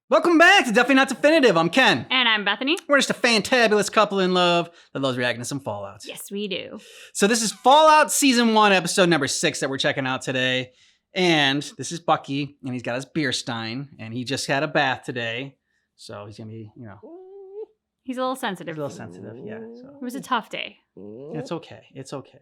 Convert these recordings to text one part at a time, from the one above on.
Welcome back to Definitely Not Definitive. I'm Ken. And I'm Bethany. We're just a fantabulous couple in love that loves reacting to some Fallout. Yes, we do. So this is Fallout Season 1, Episode number 6 that we're checking out today. And this is Bucky, and he's got his beer stein, and he just had a bath today. So he's going to be, He's a little sensitive. yeah. So. It was a tough day. It's okay. It's okay.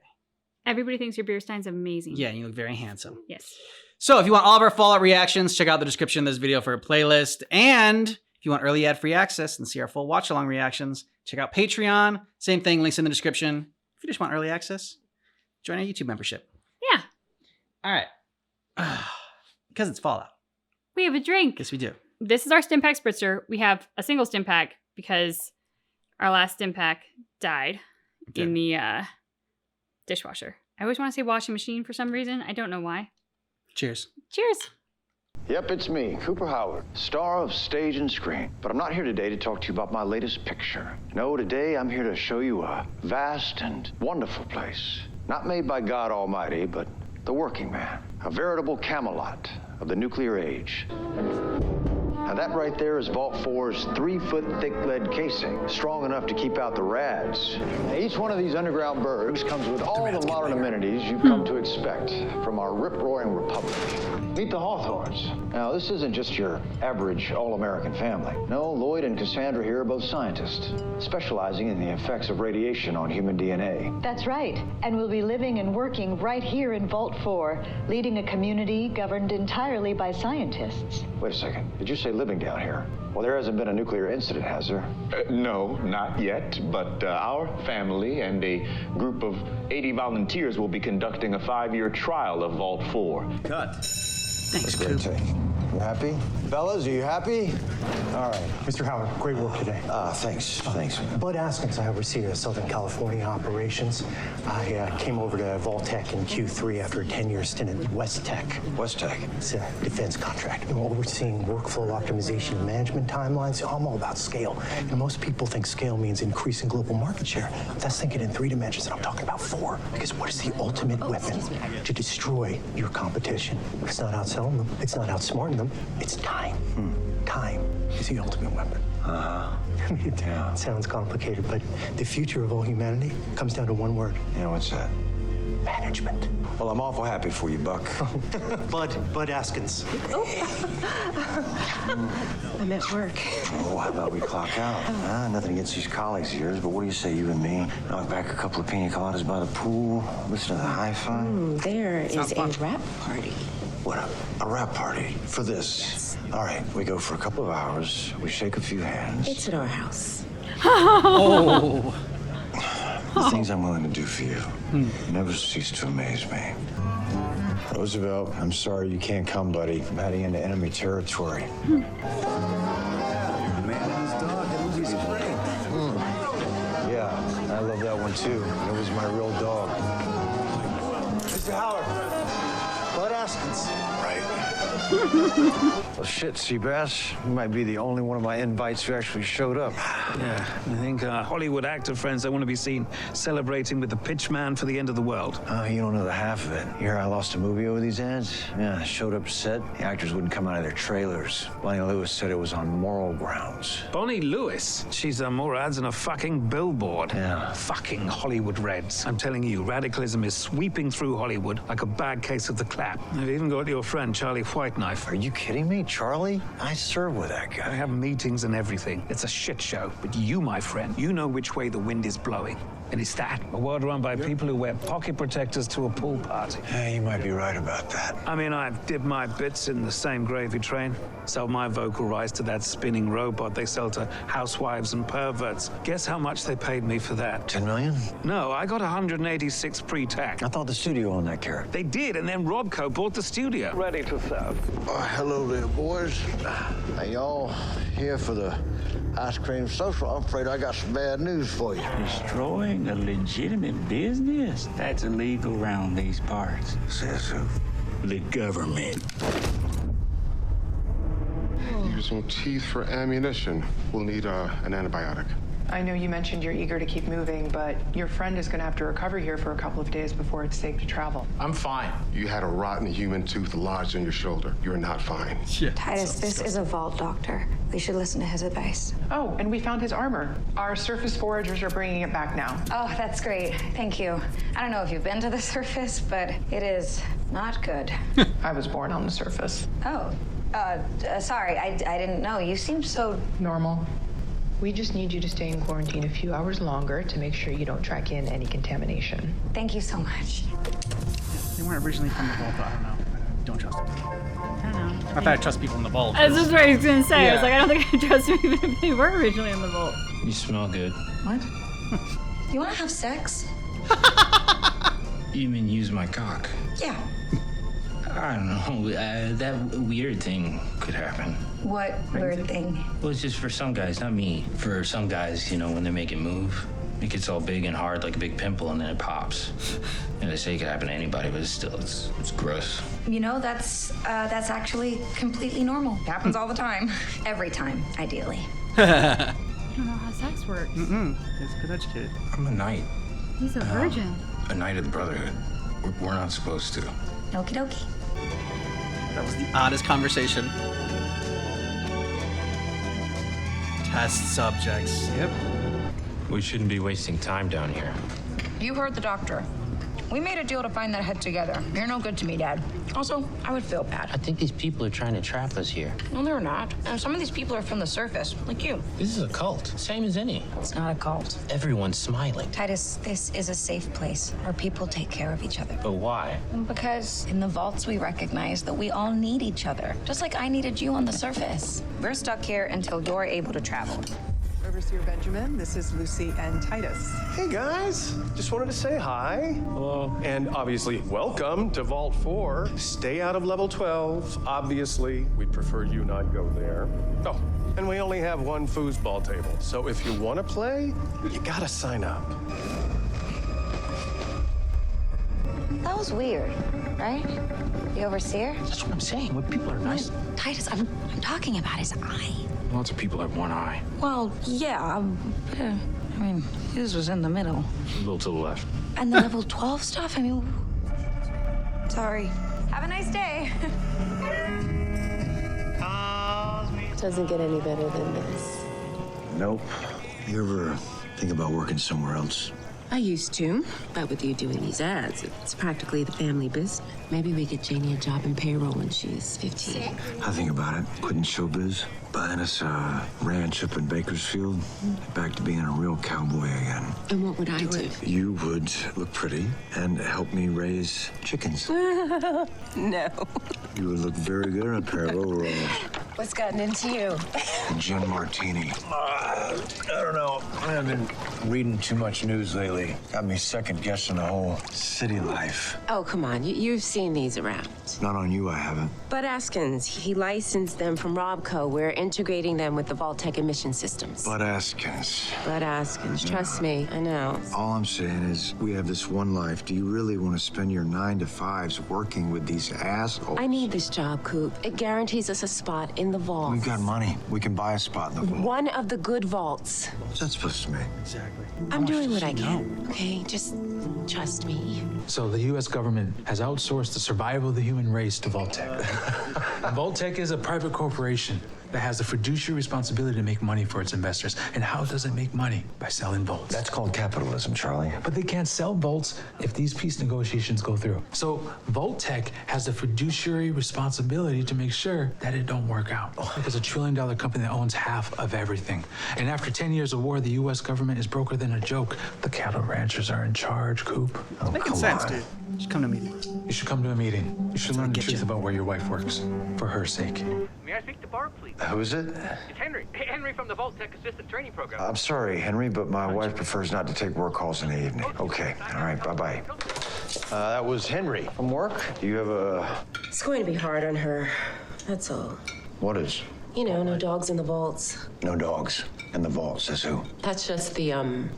Everybody thinks your beer stein's amazing. Yeah, and you look very handsome. Yes. So if you want all of our Fallout reactions, check out the description of this video for a playlist. And if you want early ad-free access and see our full watch-along reactions, check out Patreon. Same thing, links in the description. If you just want early access, join our YouTube membership. Yeah. All right. Because it's Fallout. We have a drink. Yes, we do. This is our Stimpak Spritzer. We have a single Stimpak because our last Stimpak died in the dishwasher. I always want to say washing machine for some reason. I don't know why. Cheers. Cheers. Yep, it's me, Cooper Howard, star of stage and screen. But I'm not here today to talk to you about my latest picture. No, today I'm here to show you a vast and wonderful place. Not made by God Almighty, but the working man. A veritable Camelot of the nuclear age. Now that right there is Vault 4's 3-foot thick lead casing, strong enough to keep out the rads. Now, each one of these underground bergs comes with all the modern amenities you've come to expect from our rip-roaring republic. Meet the Hawthorns. Now this isn't just your average all-American family. No, Lloyd and Cassandra here are both scientists, specializing in the effects of radiation on human DNA. That's right, and we'll be living and working right here in Vault 4, leading a community governed entirely by scientists. Wait a second, did you say living down here? Well, there hasn't been a nuclear incident, has there? No, not yet, but our family and a group of 80 volunteers will be conducting a 5-year trial of Vault 4. Cut. Thanks, Great Coop. take. You happy? Fellas, are you happy? All right. Mr. Howard, great work today. Thanks. Thanks. Bud Askins, I oversee Southern California operations. I came over to Vault-Tec in Q3 after a 10-year stint at West Tech. West Tech. It's a defense contract. I'm overseeing workflow optimization and management timelines. I'm all about scale. Most people think scale means increasing global market share. That's thinking in 3 dimensions, and I'm talking about 4. Because what is the ultimate weapon to destroy your competition? It's not outselling them. It's not outsmarting them. It's time. Time is the ultimate weapon. It sounds complicated, but the future of all humanity comes down to one word. Yeah, what's that? Management. Well, I'm awful happy for you, Buck. Bud Askins. I'm at work. Oh, how about we clock out? Nothing against these colleagues of yours, but what do you say, you and me? Knock back a couple of pina coladas by the pool, listen to the hi-fi? There is a rap party. What, a rap party for this? Yes. All right, we go for a couple of hours, we shake a few hands. It's at our house. Oh. The things I'm willing to do for you never cease to amaze me. Roosevelt, I'm sorry you can't come, buddy. I'm heading into enemy territory. Man and his dog, that movie's great. Yeah, I love that one too. It was my real dog. Mr. Howard. Bud Askins. Right. Well, shit, Seabass. You might be the only one of my invites who actually showed up. Yeah, I think Hollywood actor friends don't want to be seen celebrating with the pitch man for the end of the world. Oh, you don't know the half of it. You hear I lost a movie over these ads? Yeah, showed up set. The actors wouldn't come out of their trailers. Bonnie Lewis said it was on moral grounds. Bonnie Lewis? She's done more ads than a fucking billboard. Yeah. Fucking Hollywood Reds. I'm telling you, radicalism is sweeping through Hollywood like a bad case of the clap. I've even got your friend, Charlie Whiteknife. Are you kidding me? Charlie? I serve with that I guy. have meetings and everything. It's a shit show. But you, my friend, you know which way the wind is blowing. And it's that. A world run by people who wear pocket protectors to a pool party. Yeah, you might be right about that. I mean, I've dipped my bits in the same gravy train. Sold my vocal rights to that spinning robot they sell to housewives and perverts. Guess how much they paid me for that? 10 million? No, I got 186 pre-tax. I thought the studio owned that character. They did, and then Robco bought the studio. Ready to serve. Hello there, boys. Are y'all here for the ice cream social? I'm afraid I got some bad news for you. Destroying a legitimate business? That's illegal around these parts. Says who? The government. Use some teeth for ammunition. We'll need an antibiotic. I know you mentioned you're eager to keep moving, but your friend is going to have to recover here for a couple of days before it's safe to travel. I'm fine. You had a rotten human tooth lodged in your shoulder. You're not fine. Yeah. Titus, this is a vault doctor. We should listen to his advice. Oh, and we found his armor. Our surface foragers are bringing it back now. Oh, that's great. Thank you. I don't know if you've been to the surface, but it is not good. I was born on the surface. Oh, sorry, I didn't know. You seem so... Normal. We just need you to stay in quarantine a few hours longer to make sure you don't track in any contamination. Thank you so much. They weren't originally from the vault, though. I don't know. Don't trust them. I don't know. I thought I trust people in the vault. That's just what I was gonna say. I was Yeah. like, I don't think I trust them even if they were originally in the vault. You smell good. What? You want to have sex? You mean use my cock? Yeah. I don't know. That weird thing could happen. What weird thing? Well, it's just for some guys, not me. For some guys, you know, when they make it move, it gets all big and hard like a big pimple, and then it pops. And they say it could happen to anybody, but it's gross. You know, that's actually completely normal. Happens all the time. Every time, ideally. I don't know how sex works. It's good educated. I'm a knight. He's a virgin. A knight of the Brotherhood. We're not supposed to. Okie dokie. That was the oddest conversation. Test subjects. Yep. We shouldn't be wasting time down here. You heard the doctor. We made a deal to find that head together. You're no good to me, Dad. Also, I would feel bad. I think these people are trying to trap us here. No, they're not. Some of these people are from the surface, like you. This is a cult, same as any. It's not a cult. Everyone's smiling. Titus, this is a safe place where people take care of each other. But why? Because in the vaults, we recognize that we all need each other. Just like I needed you on the surface. We're stuck here until you're able to travel. Overseer Benjamin, this is Lucy and Titus. Hey guys, just wanted to say hi. Hello. And obviously, welcome to Vault 4. Stay out of level 12. Obviously, we'd prefer you not go there. Oh, and we only have one foosball table, so if you want to play, you gotta sign up. That was weird, right? The overseer? That's what I'm saying. When people are nice. Titus, I'm talking about his eye. Lots of people have one eye. Well, yeah. I mean, his was in the middle. A little to the left. And the level 12 stuff? I mean, sorry. Have a nice day. Doesn't get any better than this. Nope. You ever think about working somewhere else? I used to, but with you doing these ads, it's practically the family business. Maybe we get Janie a job in payroll when she's 15. I think about it. Quitting showbiz, buying us a ranch up in Bakersfield, back to being a real cowboy again. And what would I do? You would look pretty and help me raise chickens. No. You would look very good in a pair of overalls. What's gotten into you? And gin martini. I don't know. I've been reading too much news lately. Got me second guessing the whole city life. Oh, come on. You've seen these around. Not on you, I haven't. Bud Askins, he licensed them from Robco. We're integrating them with the Vault-Tec emission systems. Bud Askins. Bud Askins, trust me, I know. All I'm saying is, we have this one life. Do you really want to spend your 9 to 5s working with these assholes? I need this job, Coop. It guarantees us a spot in the vault. We've got money. We can buy a spot in the vault. One of the good vaults. What's that supposed to mean? Exactly. I'm doing what I can, okay? Just trust me. So the U.S. government has outsourced the survival of the human race to Vault-Tec. Vault-Tec is a private corporation that has the fiduciary responsibility to make money for its investors. And how does it make money? By selling vaults. That's called capitalism, Charlie. But they can't sell vaults if these peace negotiations go through. So Vault-Tec has the fiduciary responsibility to make sure that it don't work out. It's $1 trillion company that owns half of everything. And after 10 years of war, the U.S. government is broker than a joke. The cattle ranchers are in charge, Coop. It's making sense, dude. You should come to a meeting. You should come to a meeting. You should learn the truth about where your wife works, for her sake. May I speak to Barb, please? Who is it? It's Henry. Henry from the Vault-Tec Assistant Training Program. I'm sorry, Henry, but my wife prefers not to take work calls in the evening. Okay, all right, bye-bye. That was Henry. From work? Do you have a... It's going to be hard on her. That's all. What is? You know, no dogs in the vaults. No dogs in the vault, says who? That's just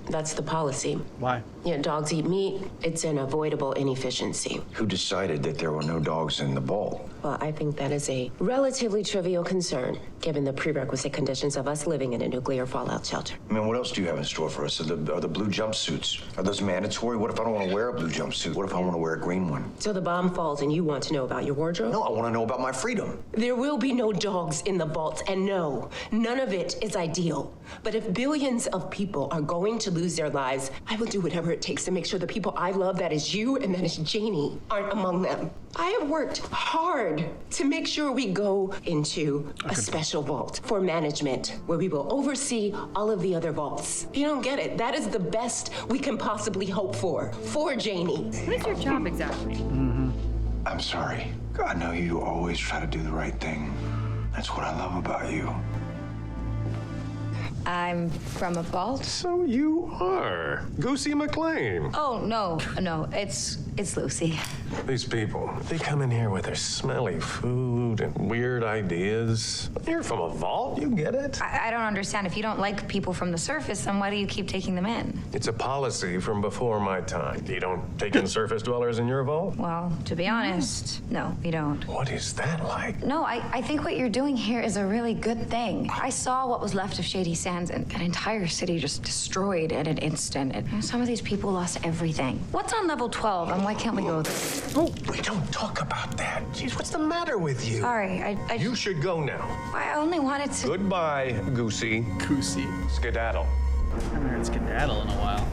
that's the policy. Why? Yeah, dogs eat meat. It's an avoidable inefficiency. Who decided that there were no dogs in the vault? Well, I think that is a relatively trivial concern, given the prerequisite conditions of us living in a nuclear fallout shelter. I mean, what else do you have in store for us? Are the blue jumpsuits? Are those mandatory? What if I don't want to wear a blue jumpsuit? What if I want to wear a green one? So the bomb falls and you want to know about your wardrobe? No, I want to know about my freedom. There will be no dogs in the vault, and no, none of it is ideal. But if billions of people are going to lose their lives, I will do whatever it takes to make sure the people I love, that is you and that is Janie, aren't among them. I have worked hard to make sure we go into a special vault for management where we will oversee all of the other vaults. You don't get it. That is the best we can possibly hope for Janie. What is your job exactly? I'm sorry. I know you always try to do the right thing. That's what I love about you. I'm from a vault. So you are Goosey McLean. Oh, no, it's Lucy. These people, they come in here with their smelly food and weird ideas. You're from a vault, you get it? I don't understand. If you don't like people from the surface, then why do you keep taking them in? It's a policy from before my time. You don't take in surface dwellers in your vault? Well, to be honest, no, we don't. What is that like? No, I think what you're doing here is a really good thing. I saw what was left of Shady Sands, and an entire city just destroyed in an instant. And some of these people lost everything. What's on level 12, and why can't we go there? Oh, we don't talk about that. Jeez, what's the matter with you? Sorry, I You should go now. I only wanted to... Goodbye, Goosey. Goosey. Skedaddle. I haven't heard skedaddle in a while.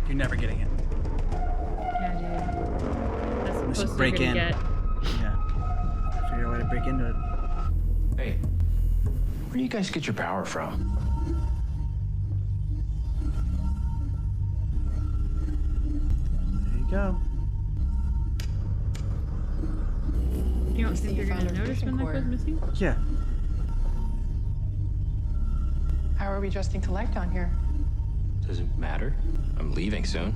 You're never getting it. Yeah, dude. That's the Let's closest break you're in. gonna get. Yeah. Figure out a way to break into it. Hey, where do you guys get your power from? There you go. You don't think you're gonna notice when that goes missing? Yeah. How are we adjusting to life down here? Doesn't matter. I'm leaving soon.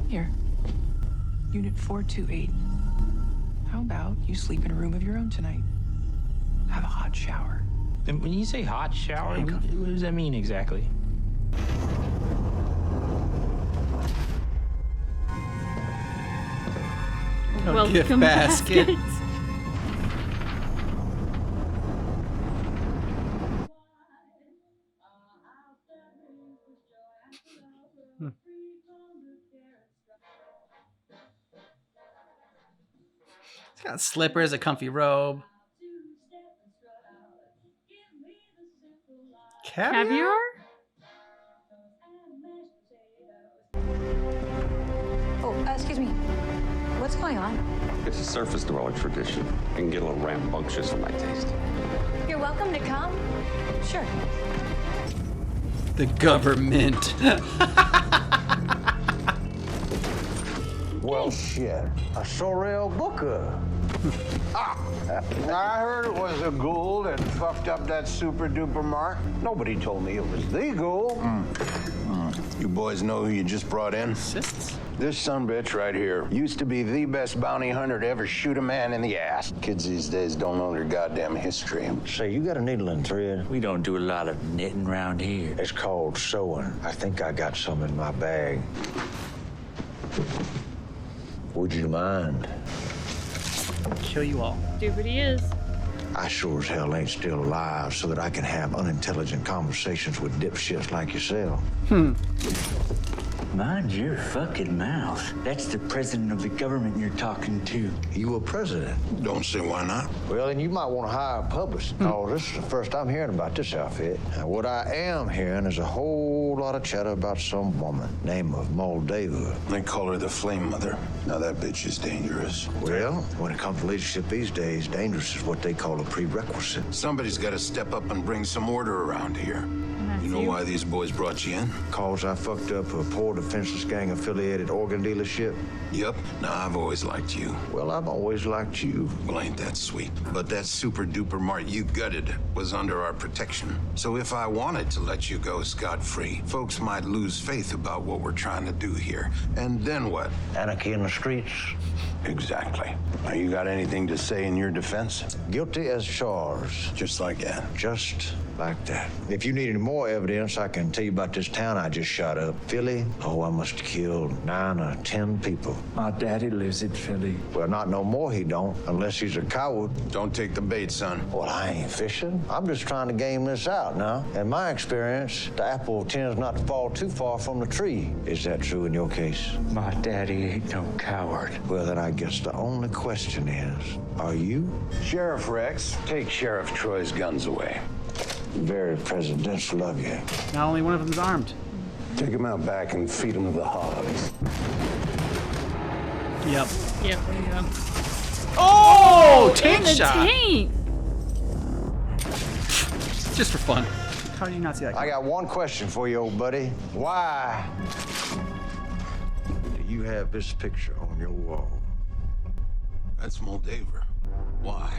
Here. Unit 428. How about you sleep in a room of your own tonight? Have a hot shower. And when you say hot shower, what does that mean exactly? Oh, gift basket. It's got slippers, a comfy robe. Caviar? Oh, excuse me. What's going on? It's a surface dweller tradition. It can get a little rambunctious for my taste. You're welcome to come. Sure. The government. Well, shit. A Sorrel Booker. I heard it was a ghoul that fucked up that super duper mark. Nobody told me it was the ghoul. You boys know who you just brought in? Assists? This sumbitch right here used to be the best bounty hunter to ever shoot a man in the ass. Kids these days don't know their goddamn history. Say, you got a needle and thread? We don't do a lot of knitting around here. It's called sewing. I think I got some in my bag. Would you mind? Kill you all. Stupid he is. I sure as hell ain't still alive so that I can have unintelligent conversations with dipshits like yourself. Mind your fucking mouth. That's the president of the government you're talking to. You a president? Don't say why not. Well, then you might want to hire a publicist. Oh, this is the first I'm hearing about this outfit. Now, what I am hearing is a whole lot of chatter about some woman named Moldava. They call her the Flame Mother. Now that bitch is dangerous. Well, when it comes to leadership these days, dangerous is what they call a prerequisite. Somebody's got to step up and bring some order around here. You know why these boys brought you in? Cause I fucked up a poor defenseless gang-affiliated organ dealership? Yep. Now, I've always liked you. Well, I've always liked you. Well, ain't that sweet? But that super-duper mart you gutted was under our protection. So if I wanted to let you go scot-free, folks might lose faith about what we're trying to do here. And then what? Anarchy in the streets. Exactly. Now, you got anything to say in your defense? Guilty as charged. Just like that. Just like that. If you need any more evidence, I can tell you about this town I just shot up. Philly? Oh, I must have killed 9 or 10 people. My daddy lives in Philly. Well, not no more he don't, unless he's a coward. Don't take the bait, son. Well, I ain't fishing. I'm just trying to game this out now. In my experience, the apple tends not to fall too far from the tree. Is that true in your case? My daddy ain't no coward. Well, then I guess the only question is, are you? Sheriff Rex, take Sheriff Troy's guns away. Very presidential of you. Not only one of them's armed. Take him out back and feed him to the hogs. Yep. Yep, there you go. Oh, tank And the shot. tank. Just for fun. How did you not see that? I got one question for you, old buddy. Why do you have this picture on your wall? That's Moldaver. Why?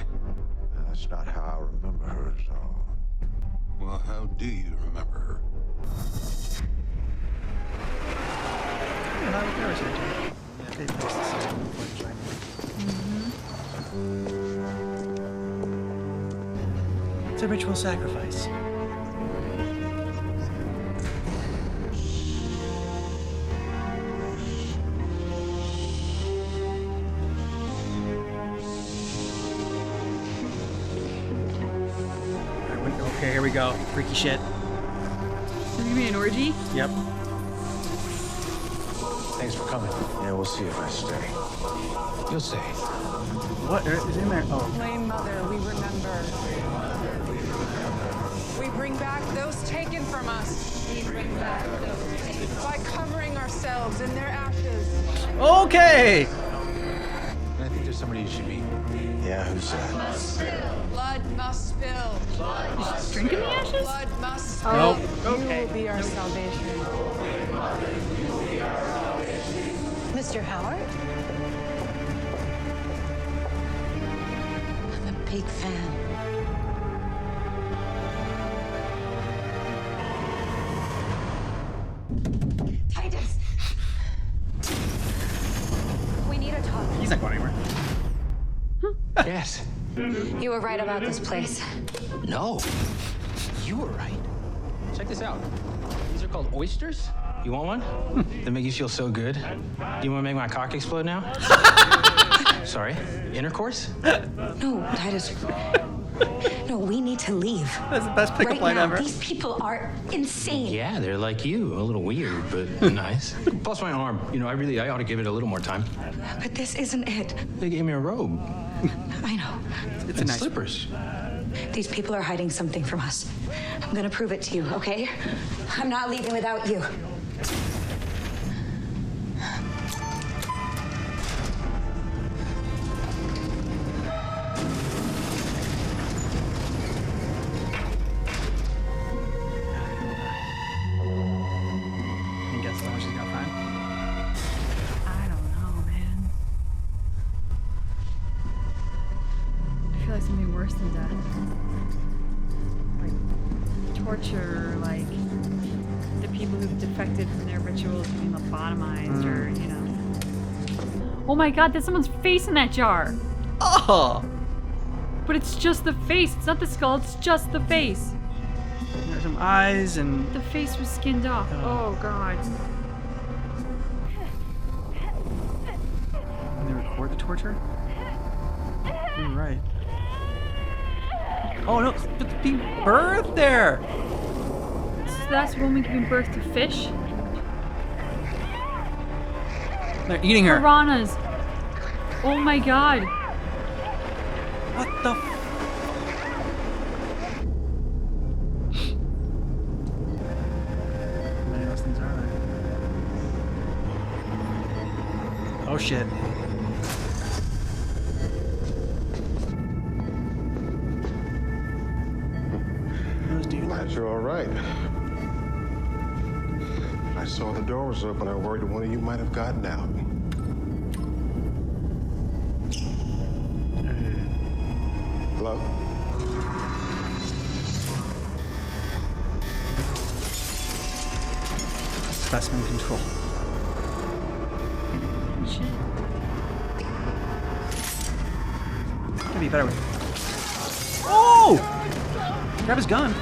That's not how I remember her at all. Well, how do you remember her? It's a ritual sacrifice. Okay, here we go. Freaky shit. Is it gonna be an orgy? Yep. Thanks for coming. Yeah, we'll see if I stay. You'll stay. What is in there? Oh. Flame Mother, we remember. We bring back those taken from us. We bring back those taken by covering ourselves in their ashes. Okay. I think there's somebody you should meet. Yeah, who's that? Blood must spill. Just drinking the ashes? Blood must Nope. spill. You will be our salvation. Mr. Howard? I'm a big fan. Titus! We need to talk. He's not going anywhere. Yes. You were right about this place. No. You were right. Check this out. These are called oysters. You want one? They make you feel so good. Do you want to make my cock explode now? Sorry. Intercourse? No, Titus. No, we need to leave. That's the best pickup right line now. ever. These people are insane. Yeah, they're like you. A little weird, but nice. Plus my arm. You know, I ought to give it a little more time. But this isn't it. They gave me a robe. I know. It's a And nice slippers. These people are hiding something from us. I'm gonna prove it to you, okay? I'm not leaving without you. And guess how much she's gonna find. I don't know, man. I feel like something worse than death. Like torture, like the people who've defected from their rituals being lobotomized or, you know. Oh my god, there's someone's face in that jar! Oh! But it's just the face, it's not the skull, it's just the face. There's some eyes and. The face was skinned off. Oh god. Can they record the torture? You're right. Oh no, it's being birthed there! So that's a woman giving birth to fish? They're eating her. Piranhas. Oh my god. What the f- How many of those things are there? Oh shit. Those dudes. Glad you're all right. I saw the door was open. I worried one of you might have gotten out. Hello? Specimen control. Gotta be better with. Oh! Grab his gun.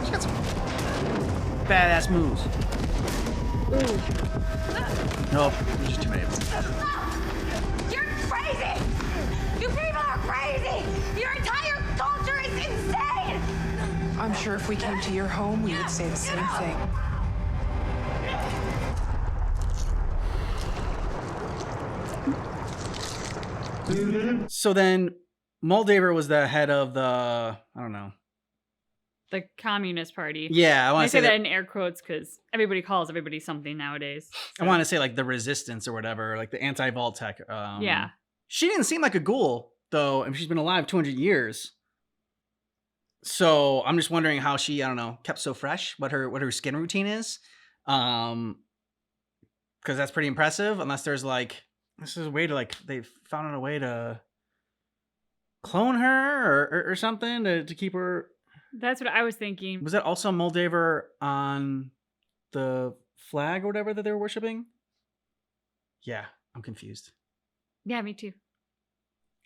She's got some badass moves. Nope, there's just too many of them. You're crazy! You people are crazy! Your entire culture is insane! I'm sure if we came to your home, we would say the same thing. So then, Moldaver was the head of the, I don't know. The Communist Party. Yeah, I want to say say that in air quotes because everybody calls everybody something nowadays. I want to say like the Resistance or whatever, like the anti-Vault-Tec. Yeah. She didn't seem like a ghoul, though. I mean, she's been alive 200 years. So I'm just wondering how she, I don't know, kept so fresh, what her skin routine is. Because that's pretty impressive, unless there's like, this is a way to like, they've found a way to clone her or something to keep her. That's what I was thinking. Was that also Moldaver on the flag or whatever that they were worshiping? Yeah, I'm confused. Yeah, me too.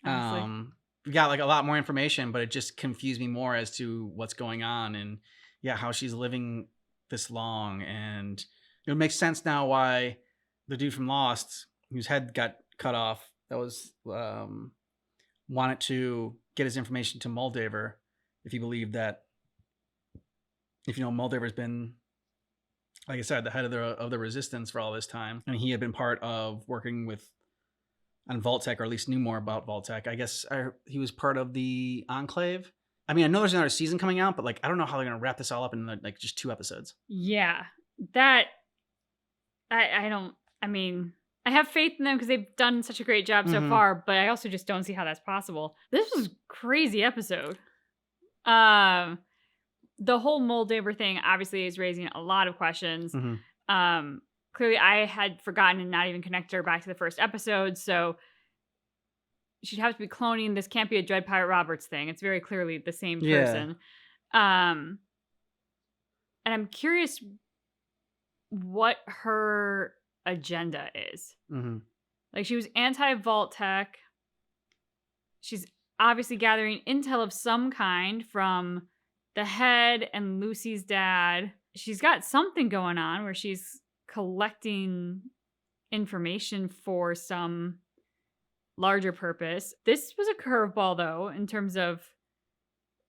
Honestly. We got like a lot more information, but it just confused me more as to what's going on and how she's living this long. And it makes sense now why the dude from Lost, whose head got cut off, that was wanted to get his information to Moldaver. If you believe that, if you know, Moldaver's been, like I said, the head of the Resistance for all this time, and he had been part of working on Vault-Tec, or at least knew more about Vault-Tec. I guess he was part of the Enclave. I mean, I know there's another season coming out, but like I don't know how they're gonna wrap this all up in like just 2 episodes. Yeah, that I don't. I mean, I have faith in them because they've done such a great job so far, but I also just don't see how that's possible. This was a crazy episode. The whole Moldaver thing obviously is raising a lot of questions. Clearly I had forgotten and not even connected her back to the first episode, so she'd have to be cloning. This can't be a Dread Pirate Roberts thing. It's very clearly the same person. And I'm curious what her agenda is. Like, she was anti-Vault-Tec. She's obviously gathering intel of some kind from the head and Lucy's dad. She's got something going on where she's collecting information for some larger purpose. This was a curveball, though, in terms of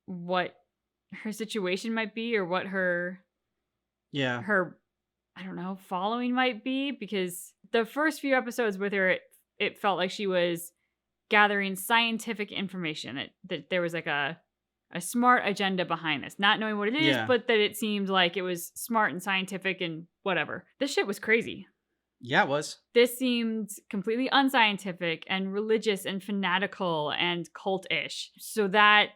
what her situation might be, or what her I don't know, following might be, because the first few episodes with her, it felt like she was gathering scientific information, that there was like a smart agenda behind this, not knowing what it is, but that it seemed like it was smart and scientific and whatever. This shit was crazy. Yeah, it was. This seemed completely unscientific and religious and fanatical and cult-ish. So that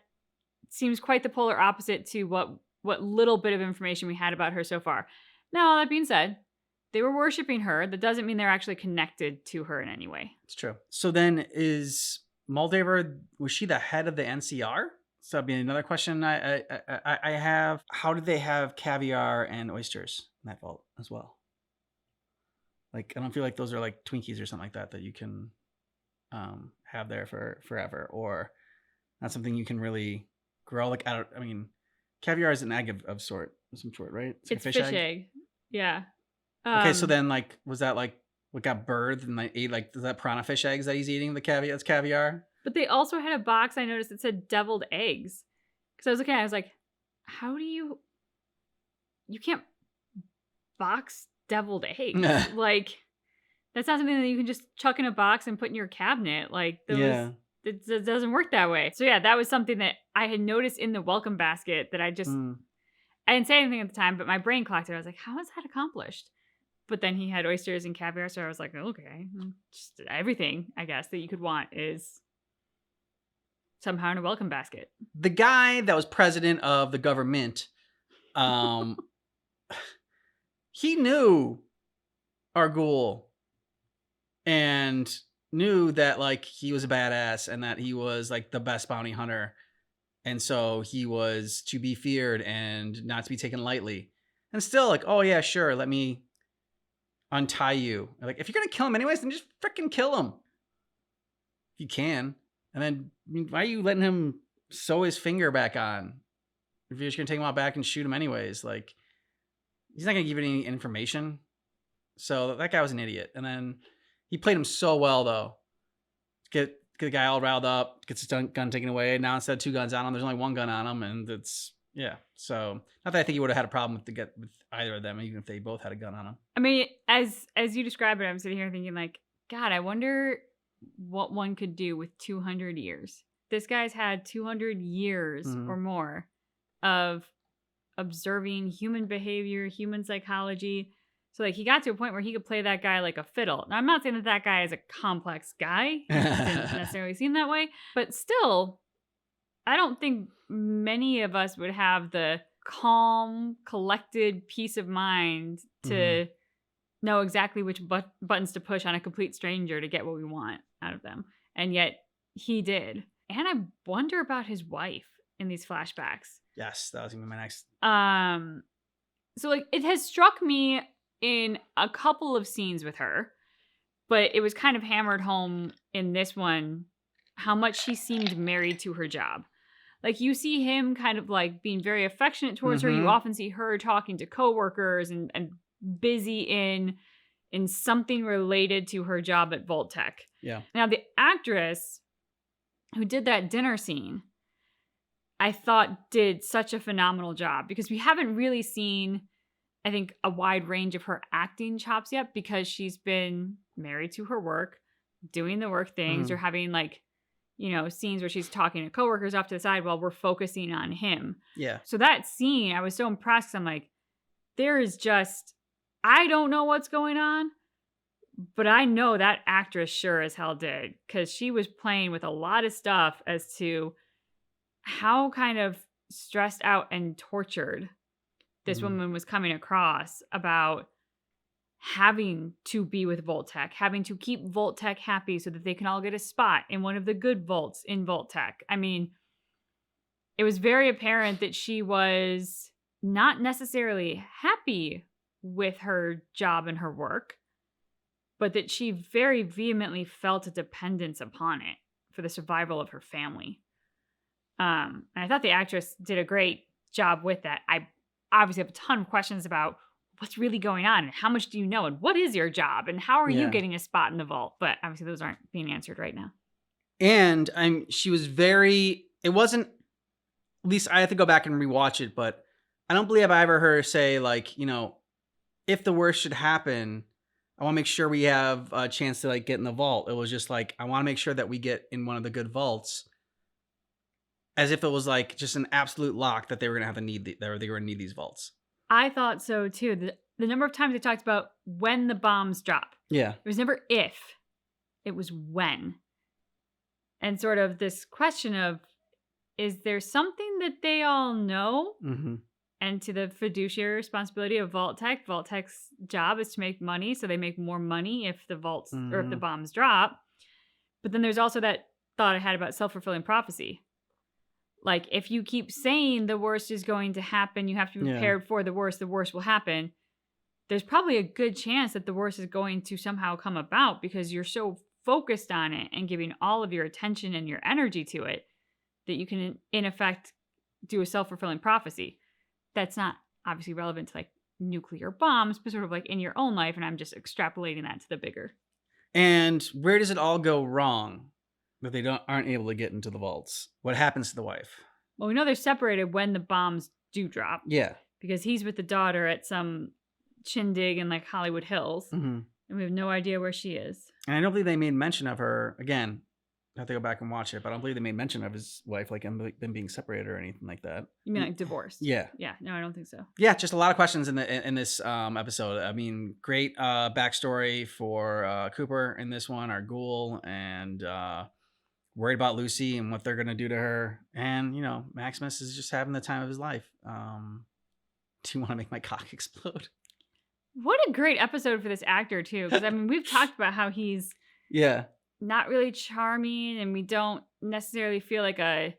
seems quite the polar opposite to what little bit of information we had about her so far. Now, that being said, they were worshiping her. That doesn't mean they're actually connected to her in any way. It's true. So then, is Moldaver, was she the head of the NCR? So that'd be another question I have. How did they have caviar and oysters in that vault as well? Like, I don't feel like those are like Twinkies or something like that you can have there for forever, or not something you can really grow. Like, I mean, caviar is an egg of some sort, right? It's like a fish egg. Yeah. Okay, so then, like, was that like what got birthed and like ate, like, is that piranha fish eggs that he's eating? The caviar, that's caviar. But they also had a box, I noticed, that said deviled eggs. Because I was looking at it, I was like, how do you can't box deviled eggs. Like, that's not something that you can just chuck in a box and put in your cabinet. Like, it doesn't work that way. So yeah, that was something that I had noticed in the welcome basket that I just, I didn't say anything at the time, but my brain clocked it. I was like, how is that accomplished? But then he had oysters and caviar, so I was like, okay, just everything, I guess, that you could want is somehow in a welcome basket. The guy that was president of the government, he knew Argul and knew that like he was a badass and that he was like the best bounty hunter. And so he was to be feared and not to be taken lightly. And still like, oh yeah, sure, let me untie you. Like, if you're going to kill him anyways, then just freaking kill him. If you can. And then why are you letting him sew his finger back on? If you're just going to take him out back and shoot him anyways, like, he's not going to give you any information. So that guy was an idiot. And then he played him so well, though. Get the guy all riled up, gets his gun taken away. Now instead of 2 guns on him, there's only 1 gun on him. And it's, yeah. So not that I think he would have had a problem with either of them, even if they both had a gun on them. I mean, as you describe it, I'm sitting here thinking like, God, I wonder what one could do with 200 years. This guy's had 200 years or more of observing human behavior, human psychology. So like he got to a point where he could play that guy like a fiddle. Now I'm not saying that guy is a complex guy. It doesn't necessarily seem that way. But still, I don't think many of us would have the calm, collected peace of mind to know exactly which buttons to push on a complete stranger to get what we want out of them. And yet he did. And I wonder about his wife in these flashbacks. Yes, that was even my next. So like it has struck me in a couple of scenes with her, but it was kind of hammered home in this one how much she seemed married to her job. Like you see him kind of like being very affectionate towards her. You often see her talking to coworkers and busy in something related to her job at Vault-Tec. Yeah. Now the actress who did that dinner scene, I thought did such a phenomenal job because we haven't really seen, I think, a wide range of her acting chops yet because she's been married to her work, doing the work things or having like, you know, scenes where she's talking to coworkers off to the side while we're focusing on him. Yeah. So that scene, I was so impressed 'cause I'm like, there is just, I don't know what's going on, but I know that actress sure as hell did because she was playing with a lot of stuff as to how kind of stressed out and tortured this woman was coming across about having to be with Vault-Tec, having to keep Vault-Tec happy so that they can all get a spot in one of the good vaults in Vault-Tec. I mean, it was very apparent that she was not necessarily happy with her job and her work, but that she very vehemently felt a dependence upon it for the survival of her family. And I thought the actress did a great job with that. I obviously have a ton of questions about what's really going on and how much do you know and what is your job and how are you getting a spot in the vault? But obviously those aren't being answered right now. And she was very, it wasn't, at least I have to go back and rewatch it, but I don't believe I ever heard her say like, you know, if the worst should happen, I want to make sure we have a chance to like get in the vault. It was just like, I want to make sure that we get in one of the good vaults. As if it was like just an absolute lock that they were going to have to need, they were going to need these vaults. I thought so too. The number of times they talked about when the bombs drop. Yeah. It was never if, it was when. And sort of this question of, is there something that they all know? And to the fiduciary responsibility of Vault-Tec, Vault-Tec's job is to make money, so they make more money if the vaults or if the bombs drop. But then there's also that thought I had about self-fulfilling prophecy. Like, if you keep saying the worst is going to happen, you have to be prepared for the worst will happen. There's probably a good chance that the worst is going to somehow come about because you're so focused on it and giving all of your attention and your energy to it that you can, in effect, do a self-fulfilling prophecy. That's not obviously relevant to like nuclear bombs, but sort of like in your own life. And I'm just extrapolating that to the bigger. And where does it all go wrong? That they aren't able to get into the vaults. What happens to the wife? Well, we know they're separated when the bombs do drop. Yeah. Because he's with the daughter at some shindig in like Hollywood Hills. And we have no idea where she is. And I don't believe they made mention of her. Again, I have to go back and watch it, but I don't believe they made mention of his wife, like them being separated or anything like that. You mean like divorced? Yeah. Yeah. No, I don't think so. Yeah, just a lot of questions in this episode. I mean, great backstory for Cooper in this one, Argul, and worried about Lucy and what they're going to do to her. And, you know, Maximus is just having the time of his life. Do you want to make my cock explode? What a great episode for this actor, too. Because, I mean, we've talked about how he's not really charming and we don't necessarily feel like a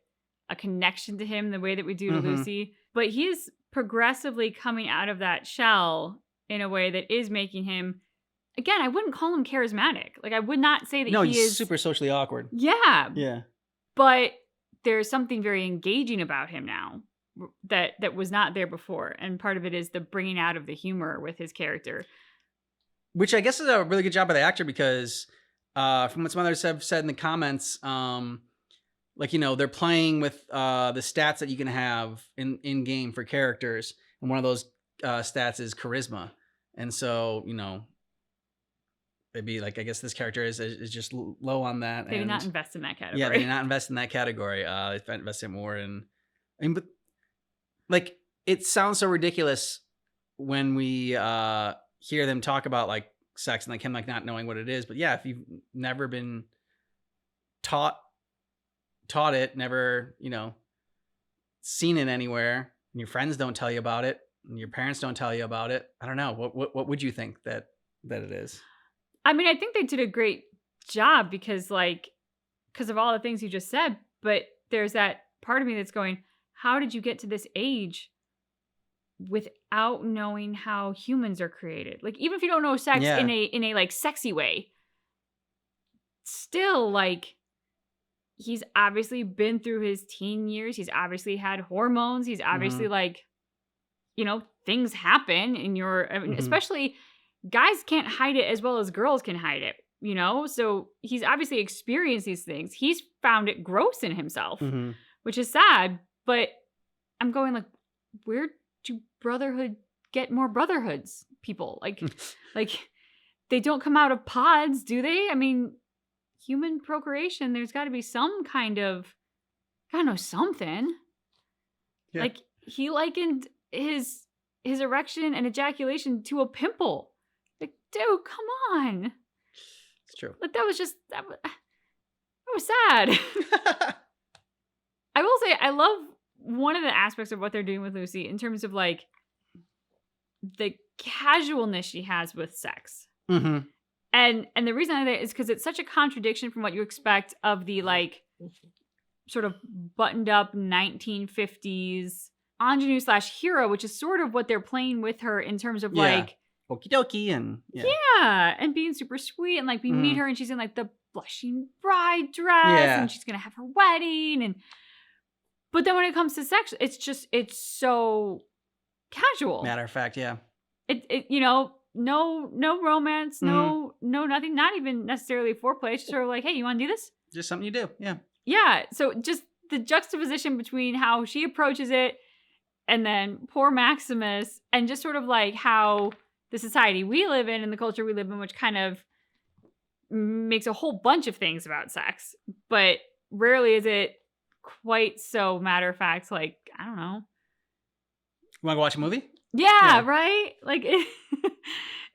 connection to him the way that we do to Lucy. But he's progressively coming out of that shell in a way that is making him, again, I wouldn't call him charismatic. Like, I would not say that he's is super socially awkward. Yeah. Yeah. But there's something very engaging about him now that was not there before. And part of it is the bringing out of the humor with his character. Which I guess is a really good job by the actor because from what some others have said in the comments, like, you know, they're playing with the stats that you can have in game for characters. And one of those stats is charisma. And so, you know, they'd be like, I guess this character is just low on that. They did not invest in that category. Yeah, they did not invest in that category. They invested more in, but like, it sounds so ridiculous when we hear them talk about like sex and like him like not knowing what it is. But yeah, if you've never been taught it, never, you know, seen it anywhere, and your friends don't tell you about it, and your parents don't tell you about it, I don't know. What would you think that it is? I mean, I think they did a great job because of all the things you just said, but there's that part of me that's going, how did you get to this age without knowing how humans are created? Like, even if you don't know sex in a like sexy way, still, like, he's obviously been through his teen years. He's obviously had hormones. He's obviously like, you know, things happen in your, I mean, especially guys can't hide it as well as girls can hide it, you know? So he's obviously experienced these things. He's found it gross in himself, which is sad, but I'm going like, where do brotherhood get more brotherhoods, people? Like, like they don't come out of pods, do they? I mean, human procreation, there's got to be some kind of, gotta know something. Yeah. Like, he likened his erection and ejaculation to a pimple. Like, dude, come on. It's true. Like, that was sad. I will say, I love one of the aspects of what they're doing with Lucy in terms of like the casualness she has with sex. And the reason I think is because it's such a contradiction from what you expect of the like sort of buttoned up 1950s ingenue / hero, which is sort of what they're playing with her in terms of like okie dokie and and being super sweet and like we meet her and she's in like the blushing bride dress and she's gonna have her wedding but then when it comes to sex, it's so casual. Matter of fact, it you know. No romance, no nothing, not even necessarily foreplay. It's just sort of like, hey, you want to do this? Just something you do, Yeah, so just the juxtaposition between how she approaches it and then poor Maximus and just sort of like how the society we live in and the culture we live in, which kind of makes a whole bunch of things about sex, but rarely is it quite so matter of fact, like, I don't know. You want to go watch a movie? Yeah, right? Like,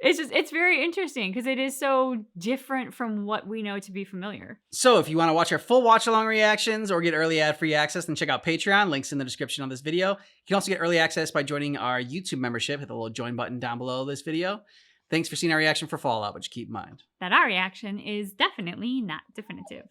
it's very interesting because it is so different from what we know to be familiar. So if you want to watch our full watch-along reactions or get early ad-free access, then check out Patreon. Links in the description of this video. You can also get early access by joining our YouTube membership. Hit the little join button down below this video. Thanks for seeing our reaction for Fallout, but just keep in mind that our reaction is definitely not definitive.